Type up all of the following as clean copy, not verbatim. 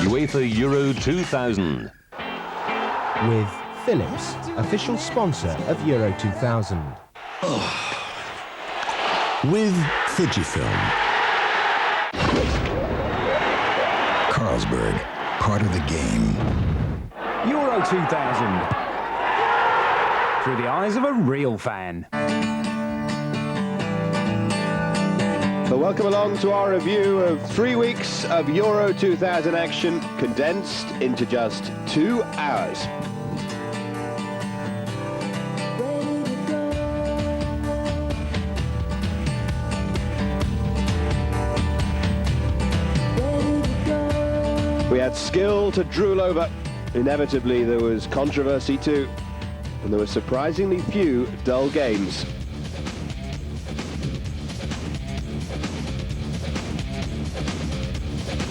UEFA Euro 2000. With Philips, official sponsor of Euro 2000. With Fujifilm. Carlsberg, part of the game. Euro 2000. Through the eyes of a real fan. So welcome along to our review of 3 weeks of Euro 2000 action, condensed into just 2 hours. We had skill to drool over. Inevitably there was controversy too, and there were surprisingly few dull games.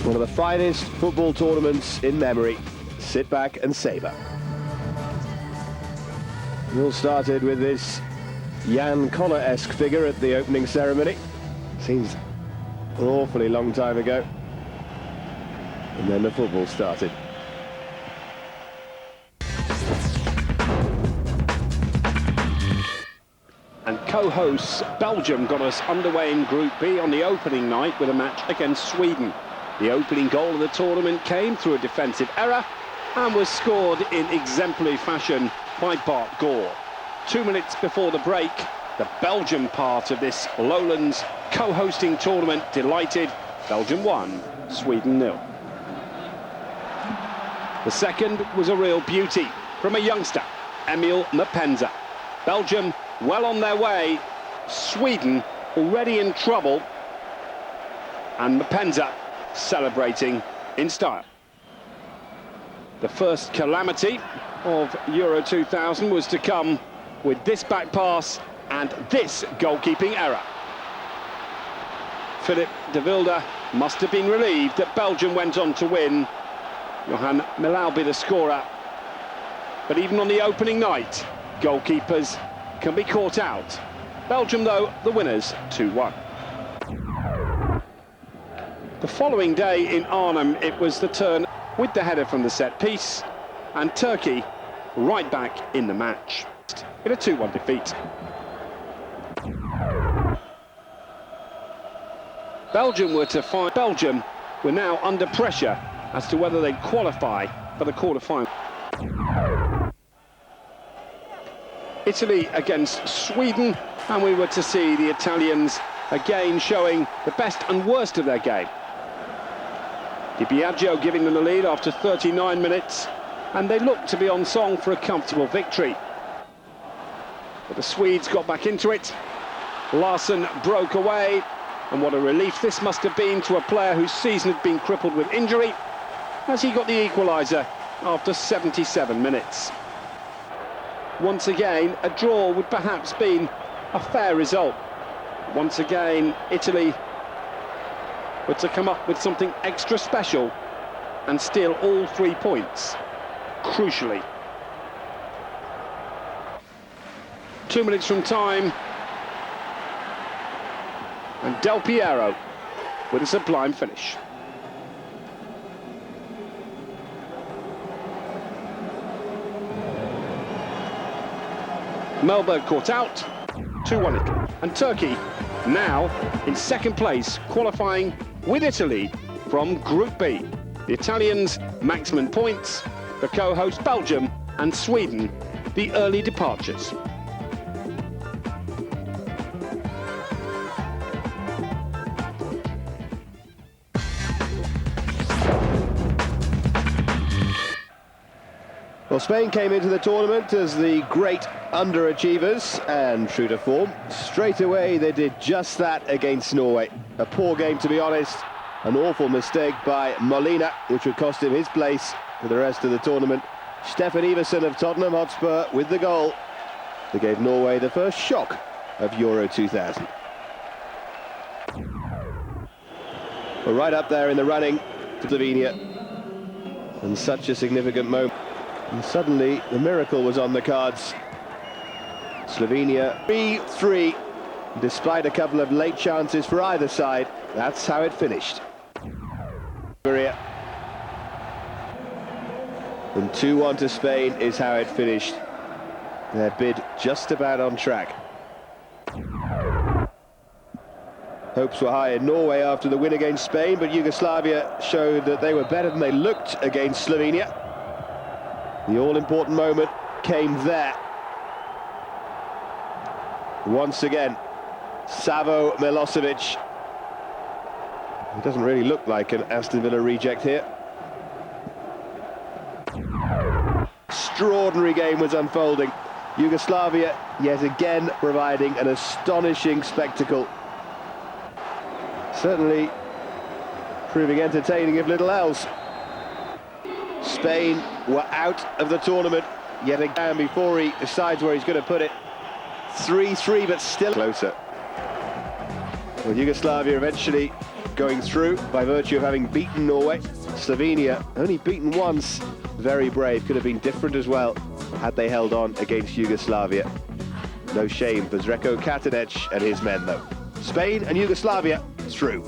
One of the finest football tournaments in memory. Sit back and savour. It all started with this Jan Connor-esque figure at the opening ceremony. Seems an awfully long time ago. And then the football started. And co-hosts Belgium got us underway in Group B on the opening night with a match against Sweden. The opening goal of the tournament came through a defensive error and was scored in exemplary fashion by Bart Gore. 2 minutes before the break, the Belgium part of this Lowlands co-hosting tournament delighted. Belgium 1, Sweden 0. The second was a real beauty from a youngster, Emil Mapenza. Belgium well on their way, Sweden already in trouble, and Mapenza celebrating in style. The first calamity of Euro 2000 was to come with this back pass and this goalkeeping error. Philip de Wilde must have been relieved that Belgium went on to win. Johan Milaubi the scorer. But even on the opening night, goalkeepers can be caught out. Belgium, though, the winners 2-1. The following day in Arnhem, it was the turn with the header from the set piece, and Turkey right back in the match in a 2-1 defeat. Belgium were now under pressure as to whether they'd qualify for the quarter-final. Italy against Sweden, and we were to see the Italians again showing the best and worst of their game. Di Biagio giving them the lead after 39 minutes, and they looked to be on song for a comfortable victory. But the Swedes got back into it. Larsson broke away, and what a relief this must have been to a player whose season had been crippled with injury, as he got the equaliser after 77 minutes. Once again, a draw would perhaps been a fair result. Once again, Italy were to come up with something extra special and steal all 3 points, crucially. 2 minutes from time, and Del Piero with a sublime finish. Melberg caught out, 2-1 Italy. And Turkey now in second place, qualifying with Italy from Group B. The Italians maximum points, the co-host Belgium and Sweden the early departures. Well, Spain came into the tournament as the great underachievers, and true to form, straight away they did just that against Norway. A poor game, to be honest, an awful mistake by Molina, which would cost him his place for the rest of the tournament. Stefan Iversen of Tottenham Hotspur with the goal that gave Norway the first shock of Euro 2000. Well, right up there in the running to Slovenia, and such a significant moment. And suddenly, the miracle was on the cards. Slovenia 3-3, despite a couple of late chances for either side. That's how it finished. And 2-1 to Spain is how it finished. Their bid just about on track. Hopes were high in Norway after the win against Spain, but Yugoslavia showed that they were better than they looked against Slovenia. The all-important moment came there. Once again, Savo Milosevic. He doesn't really look like an Aston Villa reject here. Extraordinary game was unfolding. Yugoslavia yet again providing an astonishing spectacle. Certainly proving entertaining if little else. Spain were out of the tournament yet again before he decides where he's going to put it. 3-3, but still closer. Well, Yugoslavia eventually going through by virtue of having beaten Norway. Slovenia only beaten once. Very brave, could have been different as well had they held on against Yugoslavia. No shame for Zreko Katanec and his men though. Spain and Yugoslavia through.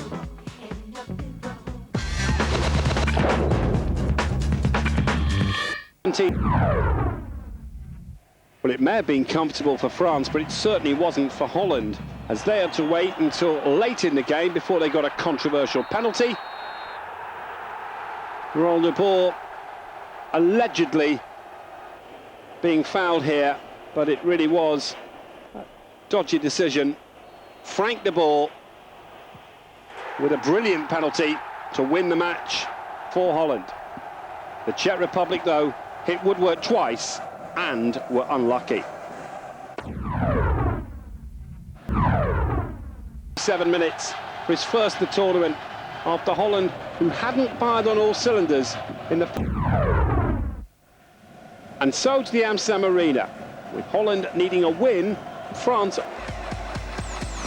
Well, it may have been comfortable for France, but it certainly wasn't for Holland, as they had to wait until late in the game before they got a controversial penalty. Roland de Boer allegedly being fouled here, but it really was a dodgy decision. Frank de Boer with a brilliant penalty to win the match for Holland. The Czech Republic, though, hit woodwork twice and were unlucky. 7 minutes for his first of the tournament after Holland, who hadn't fired on all cylinders in the... And so to the Amsterdam Arena, with Holland needing a win, France...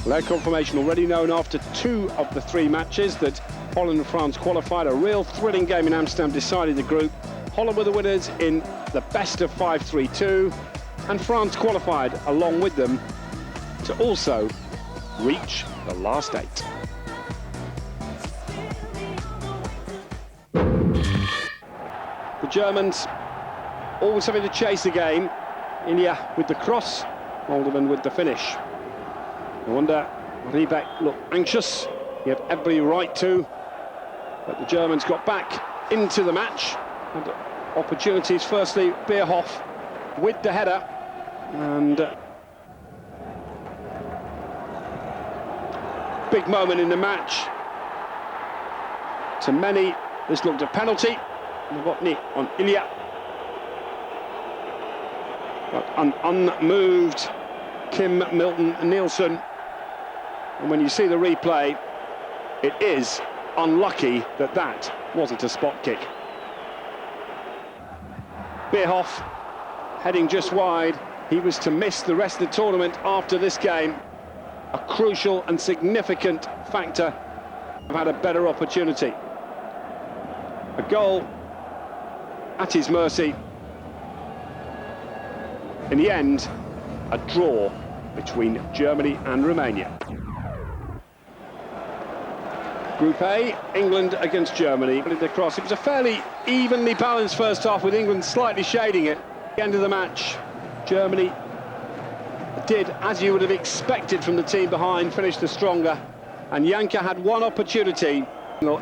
Their confirmation already known after 2 of the 3 matches that Holland and France qualified. A real thrilling game in Amsterdam decided the group. Holland were the winners in the best of 5-3-2, and France qualified along with them to also reach the last 8. The Germans always having to chase the game. Ilya with the cross, Alderman with the finish. No wonder Riebeck looked anxious. He had every right to, but the Germans got back into the match. And opportunities, firstly, Bierhoff with the header, and big moment in the match. To many, this looked a penalty. Novotny on Ilya. But an unmoved Kim Milton-Nielsen. And when you see the replay, it is unlucky that that wasn't a spot kick. Bierhoff heading just wide. He was to miss the rest of the tournament after this game. A crucial and significant factor. I've had a better opportunity. A goal at his mercy. In the end, a draw between Germany and Romania. Group A, England against Germany. Across. It was a fairly evenly balanced first half, with England slightly shading it. At the end of the match, Germany did, as you would have expected from the team behind, finish the stronger. And Janka had one opportunity.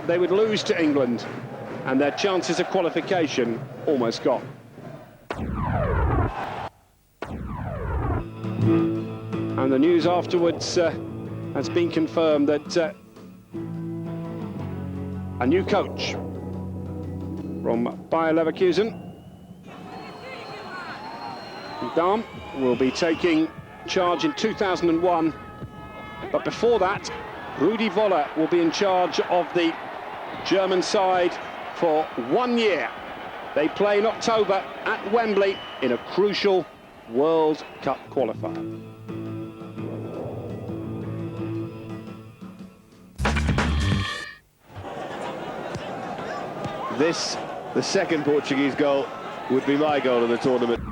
They would lose to England, and their chances of qualification almost gone. And the news afterwards has been confirmed that a new coach from Bayer Leverkusen, Dam, will be taking charge in 2001. But before that, Rudi Völler will be in charge of the German side for 1 year. They play in October at Wembley in a crucial World Cup qualifier. This, the second Portuguese goal, would be my goal of the tournament.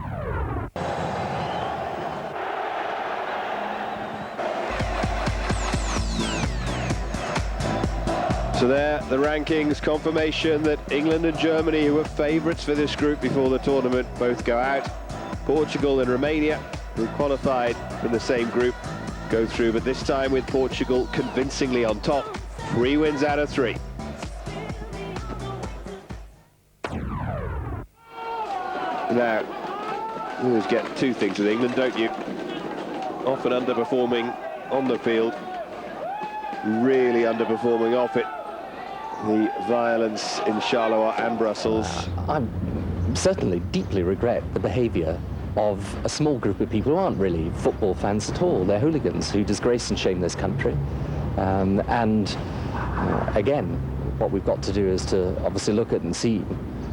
So So there, the rankings, confirmation that England and Germany, who were favourites for this group before the tournament, both go out. Portugal and Romania, who qualified from the same group, go through, but this time with Portugal convincingly on top. 3 wins out of 3. Now, you always get two things with England, don't you? Often underperforming on the field, really underperforming off it. The violence in Charleroi and Brussels. I certainly deeply regret the behaviour of a small group of people who aren't really football fans at all. They're hooligans who disgrace and shame this country. Again, what we've got to do is to obviously look at and see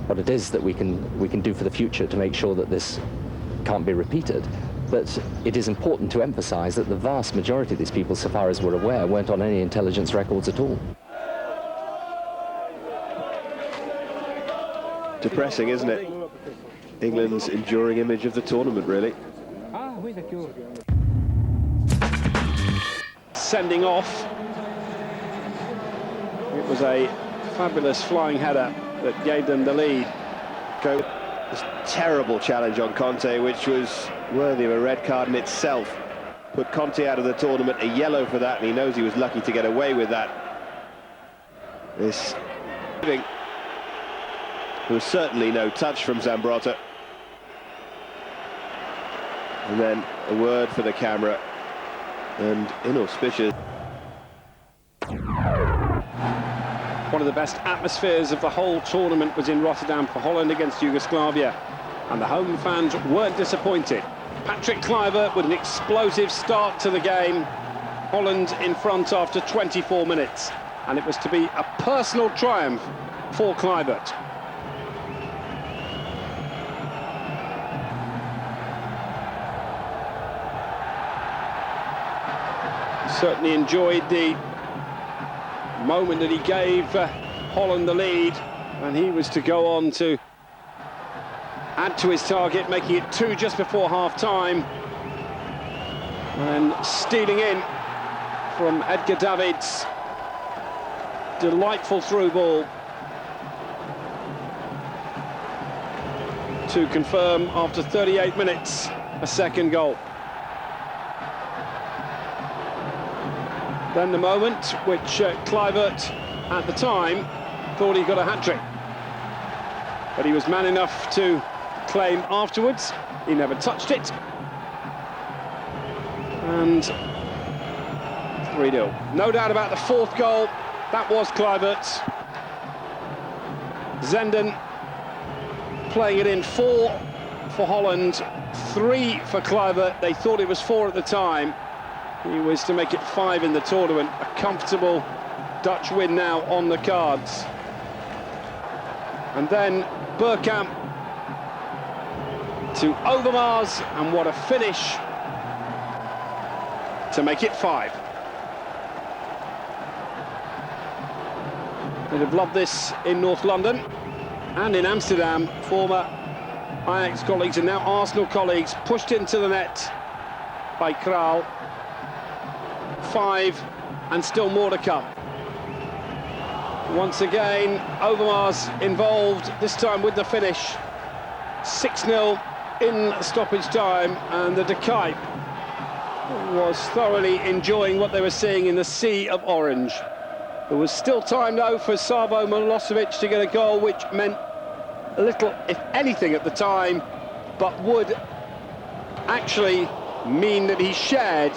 what it is that we can do for the future to make sure that this can't be repeated. But it is important to emphasise that the vast majority of these people, so far as we're aware, weren't on any intelligence records at all. Depressing, isn't it? England's enduring image of the tournament, really. Sending off. It was a fabulous flying header that gave them the lead. This terrible challenge on Conte, which was worthy of a red card in itself. Put Conte out of the tournament, a yellow for that, and he knows he was lucky to get away with that. This... There was certainly no touch from Zambrotta. And then a word for the camera, and inauspicious. One of the best atmospheres of the whole tournament was in Rotterdam for Holland against Yugoslavia, and the home fans weren't disappointed. Patrick Kluivert with an explosive start to the game. Holland in front after 24 minutes, and it was to be a personal triumph for Kluivert. Certainly enjoyed the moment that he gave Holland the lead, and he was to go on to add to his target, making it 2 just before half-time, and stealing in from Edgar Davids. Delightful through ball to confirm after 38 minutes a second goal. Then the moment which Kluivert at the time thought he got a hat-trick, but he was man enough to claim afterwards he never touched it, and 3-0. No doubt about the fourth goal, that was Kluivert's. Zenden playing it in 4 for Holland, 3 for Kluivert. They thought it was 4 at the time. He was to make it 5 in the tournament. A comfortable Dutch win now on the cards. And then Bergkamp to Overmars, and what a finish to make it 5. They'd have loved this in North London and in Amsterdam. Former Ajax colleagues and now Arsenal colleagues pushed into the net by Kral. 5, and still more to come. Once again, Overmars involved, this time with the finish. 6-0 in stoppage time, and the De Kuip was thoroughly enjoying what they were seeing in the sea of orange. There was still time, though, for Savo Milosevic to get a goal, which meant little, if anything, at the time, but would actually mean that he shared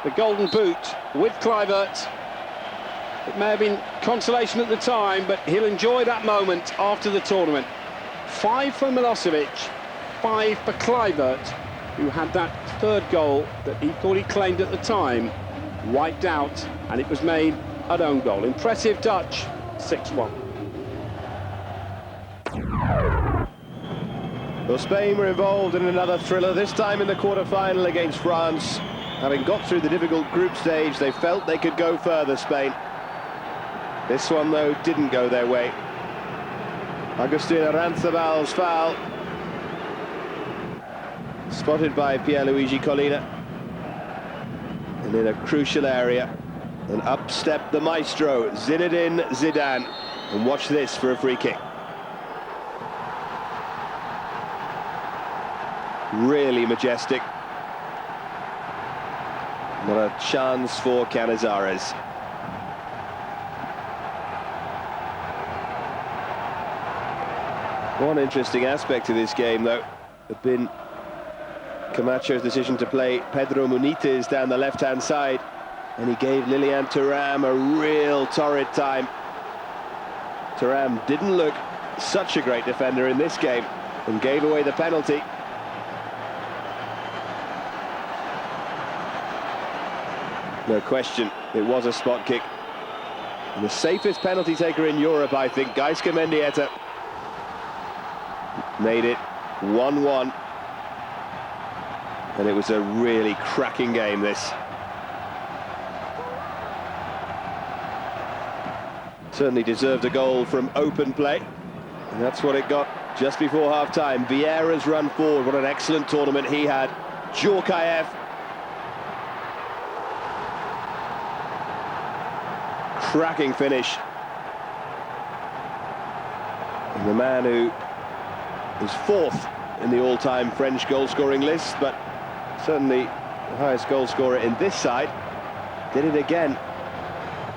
the golden boot with Kluivert. It may have been consolation at the time, but he'll enjoy that moment after the tournament. 5 for Milosevic, 5 for Kluivert, who had that third goal that he thought he claimed at the time wiped out, and it was made an own goal. Impressive Dutch, 6-1. Well, Spain were involved in another thriller, this time in the quarter-final against France. Having got through the difficult group stage, they felt they could go further, Spain. This one, though, didn't go their way. Agustin Aranzabal's foul, spotted by Pierluigi Collina, and in a crucial area. And up stepped the maestro, Zinedine Zidane. And watch this for a free kick. Really majestic. Not a chance for Canizares. One interesting aspect of this game, though, had been Camacho's decision to play Pedro Muniz down the left-hand side, and he gave Lilian Thuram a real torrid time. Thuram didn't look such a great defender in this game and gave away the penalty. No question, it was a spot kick. And the safest penalty taker in Europe, I think, Gaizka Mendieta, made it 1-1. And it was a really cracking game, this. Certainly deserved a goal from open play. And that's what it got just before half-time. Vieira's run forward, what an excellent tournament he had. Djorkaeff. Cracking finish. And the man who is fourth in the all-time French goal-scoring list, but certainly the highest goal-scorer in this side, did it again.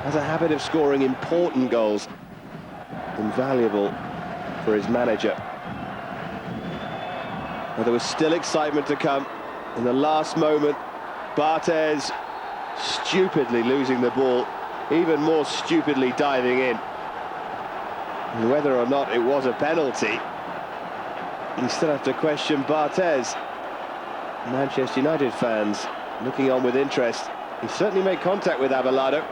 Has a habit of scoring important goals. Invaluable for his manager. Now, there was still excitement to come. In the last moment, Barthez stupidly losing the ball, even more stupidly diving in. And whether or not it was a penalty, you still have to question Barthez. Manchester United fans looking on with interest. He certainly made contact with Abelardo.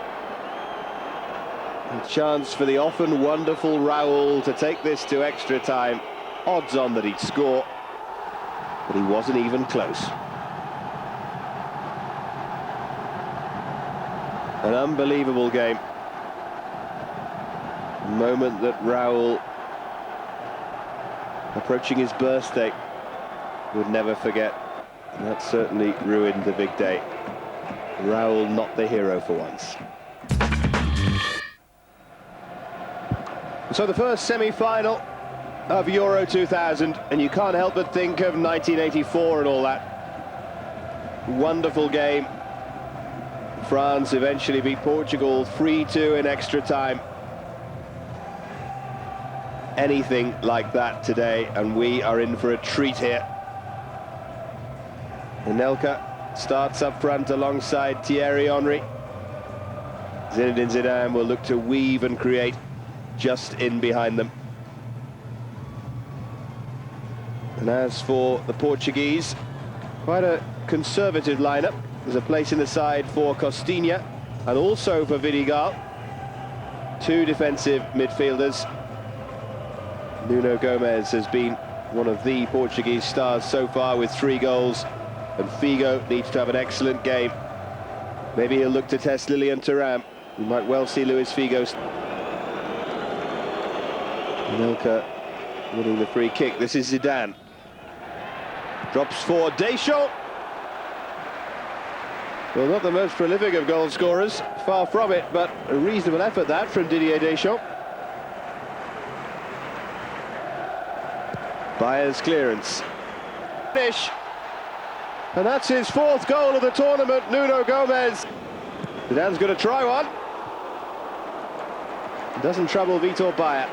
A chance for the often wonderful Raul to take this to extra time. Odds on that he'd score, but he wasn't even close. An unbelievable game. A moment that Raul, approaching his birthday, would never forget. And that certainly ruined the big day. Raul not the hero for once. So the first semi-final of Euro 2000, and you can't help but think of 1984 and all that. Wonderful game. France eventually beat Portugal 3-2 in extra time. Anything like that today, and we are in for a treat here. Anelka starts up front alongside Thierry Henry. Zinedine Zidane will look to weave and create just in behind them. And as for the Portuguese, quite a conservative lineup. There's a place in the side for Costinha and also for Vidigal. Two defensive midfielders. Nuno Gomes has been one of the Portuguese stars so far with 3 goals, and Figo needs to have an excellent game. Maybe he'll look to test Lilian Thuram. We might well see Luis Figo. Anelka winning the free kick. This is Zidane. Drops for Deschamps. Well, not the most prolific of goal scorers, far from it, but a reasonable effort that from Didier Deschamps. Bayer's clearance. Finish. And that's his 4th goal of the tournament, Nuno Gomes. Zidane's going to try one. Doesn't trouble Vitor Bayer.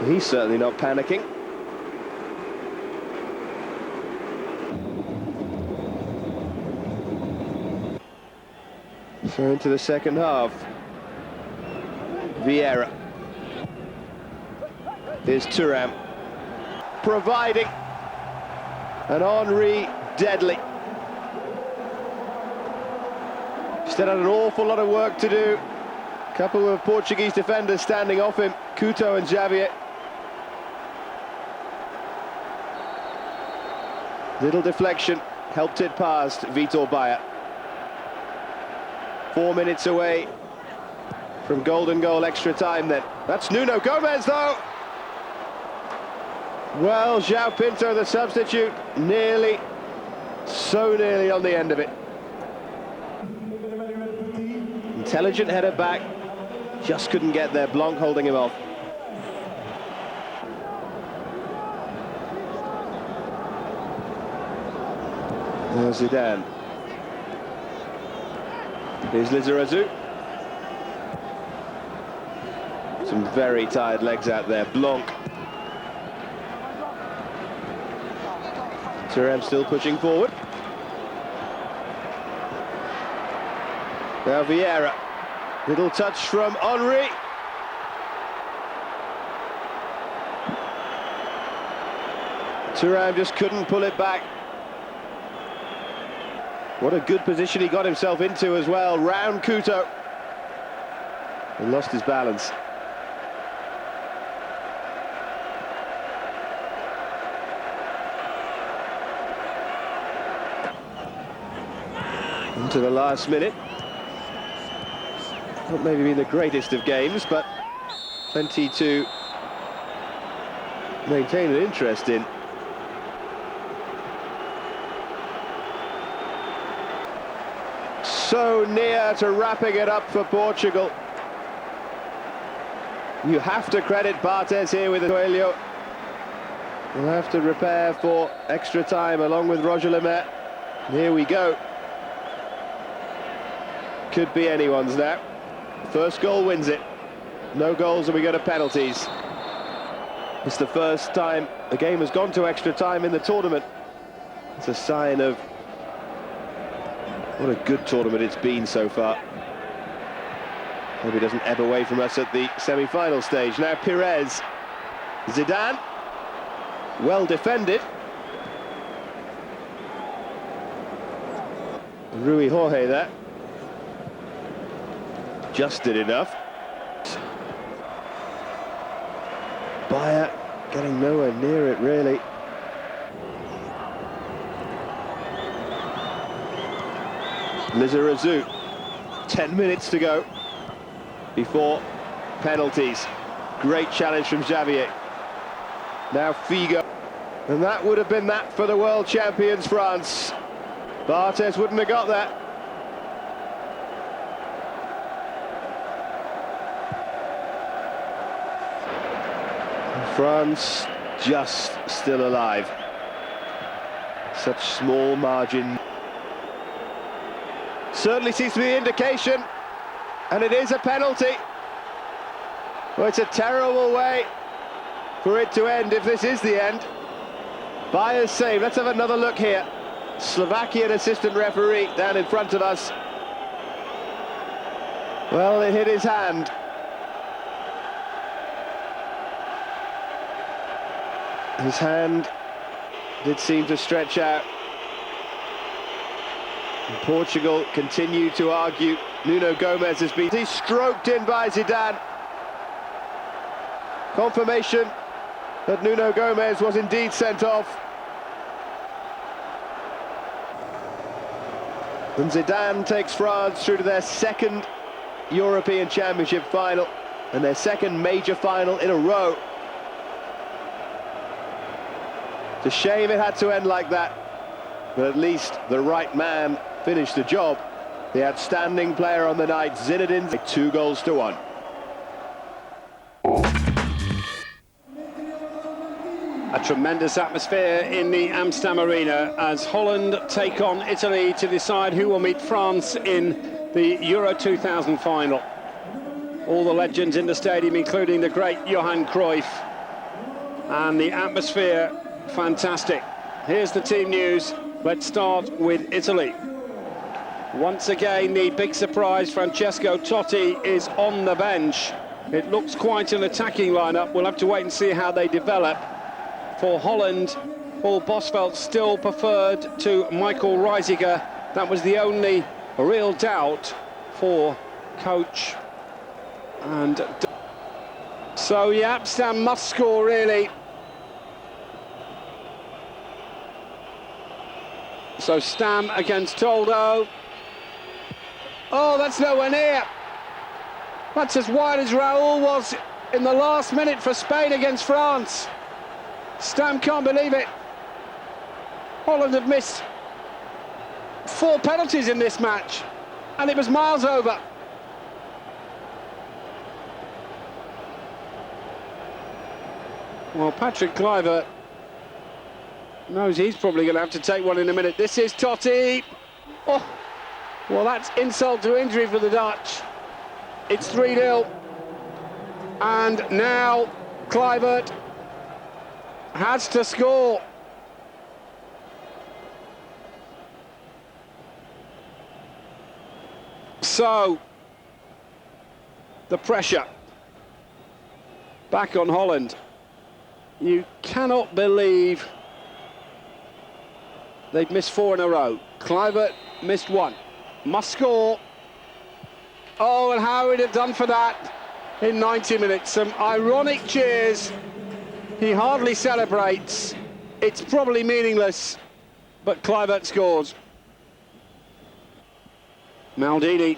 He's certainly not panicking. So into the second half. Vieira. Here's Thuram. Providing. And Henry deadly. Still had an awful lot of work to do. A couple of Portuguese defenders standing off him. Couto and Xavier. Little deflection. Helped it past Vitor Bayer. 4 minutes away from golden goal extra time then. That's Nuno Gomes though. Well, João Pinto, the substitute, nearly, so nearly on the end of it. Intelligent header back, just couldn't get there, Blanc holding him off. There's Zidane. Here's Lizarazu. Some very tired legs out there, Blanc. Thuram still pushing forward. Now Vieira. Little touch from Henry. Thuram just couldn't pull it back. What a good position he got himself into as well. Round Couto. He lost his balance. Into the last minute. Not maybe been the greatest of games, but plenty to maintain an interest in. So near to wrapping it up for Portugal. You have to credit Bartes here with Coelho. We'll have to repair for extra time along with Roger Lemaire. Here we go. Could be anyone's now. First goal wins it. No goals and we go to penalties. It's the first time the game has gone to extra time in the tournament. It's a sign of what a good tournament it's been so far. Hope it doesn't ebb away from us at the semi-final stage. Now Pires. Zidane. Well defended. Rui Jorge there. Just did enough. Bayer getting nowhere near it, really. Lizarazu, 10 minutes to go before penalties. Great challenge from Xavier. Now Figo. And that would have been that for the world champions, France. Bartes wouldn't have got that. France just still alive. Such small margin. Certainly seems to be the indication, and it is a penalty. Well, it's a terrible way for it to end if this is the end. Bayer's save. Let's have another look here. Slovakian assistant referee down in front of us. Well, it hit his hand. His hand did seem to stretch out. And Portugal continue to argue. Nuno Gomes has been stroked in by Zidane. Confirmation that Nuno Gomes was indeed sent off. And Zidane takes France through to their second European Championship final and their second major final in a row. It's a shame it had to end like that, but at least the right man finished the job. The outstanding player on the night, Zinedine, 2-1. A tremendous atmosphere in the Amsterdam Arena as Holland take on Italy to decide who will meet France in the Euro 2000 final. All the legends in the stadium, including the great Johan Cruyff, and the atmosphere fantastic. Here's the team news. Let's start with Italy. Once again, the big surprise, Francesco Totti is on the bench. It looks quite an attacking lineup. We'll have to wait and see how they develop. For Holland, Paul Bosvelt still preferred to Michael Reisiger. That was the only real doubt for coach. And so, yeah, Stam must score, really. So Stam against Toldo. Oh, that's nowhere near. That's as wide as Raul was in the last minute for Spain against France. Stam can't believe it. Holland have missed 4 penalties in this match, and it was miles over. Well, Patrick Kluivert knows he's probably going to have to take one in a minute. This is Totti. Oh, well, that's insult to injury for the Dutch. It's 3-0. And now Kluivert has to score. So, the pressure back on Holland. You cannot believe they've missed 4 in a row. Kluivert missed 1. Must score. Oh, and how he'd have done for that in 90 minutes. Some ironic cheers. He hardly celebrates. It's probably meaningless, but Kluivert scores. Maldini.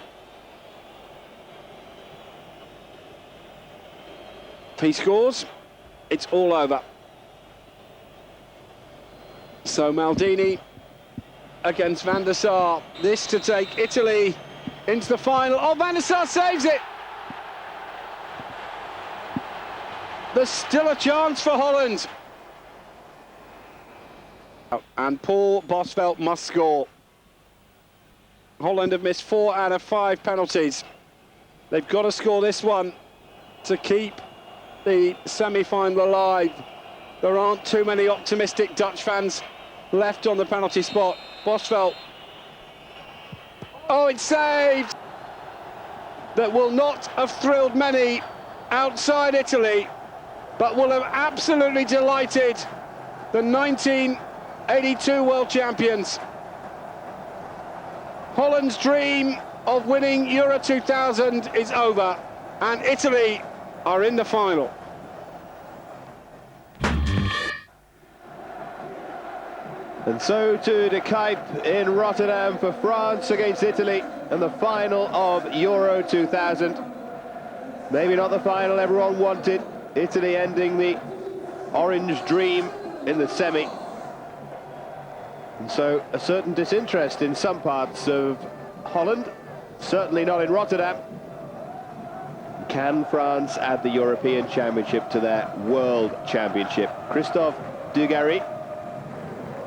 If he scores, it's all over. So Maldini against Van der Sar. This to take Italy into the final. Oh, Van der Sar saves it! There's still a chance for Holland. And Paul Bosvelt must score. Holland have missed 4 out of 5 penalties. They've got to score this one to keep the semi-final alive. There aren't too many optimistic Dutch fans left on the penalty spot. Bosvelt. Oh, it's saved! That will not have thrilled many outside Italy, but will have absolutely delighted the 1982 world champions. Holland's dream of winning Euro 2000 is over, and Italy are in the final. And so to De Kuip in Rotterdam for France against Italy and the final of Euro 2000. Maybe not the final everyone wanted. Italy ending the orange dream in the semi. And so a certain disinterest in some parts of Holland, certainly not in Rotterdam. Can France add the European Championship to their World Championship? Christophe Dugarry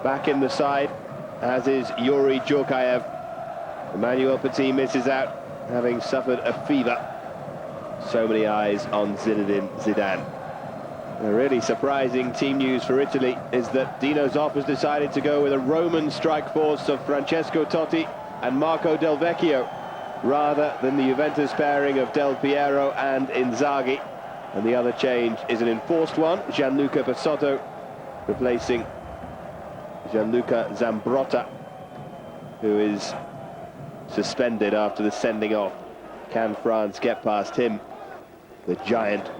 back in the side, as is Yuri Djorkaeff. Emmanuel Petit misses out, having suffered a fever. So many eyes on Zinedine Zidane. A really surprising team news for Italy is that Dino Zoff has decided to go with a Roman strike force of Francesco Totti and Marco Del Vecchio, rather than the Juventus pairing of Del Piero and Inzaghi. And the other change is an enforced one, Gianluca Bassotto replacing Gianluca Zambrotta, who is suspended after the sending off. Can France get past him, the giant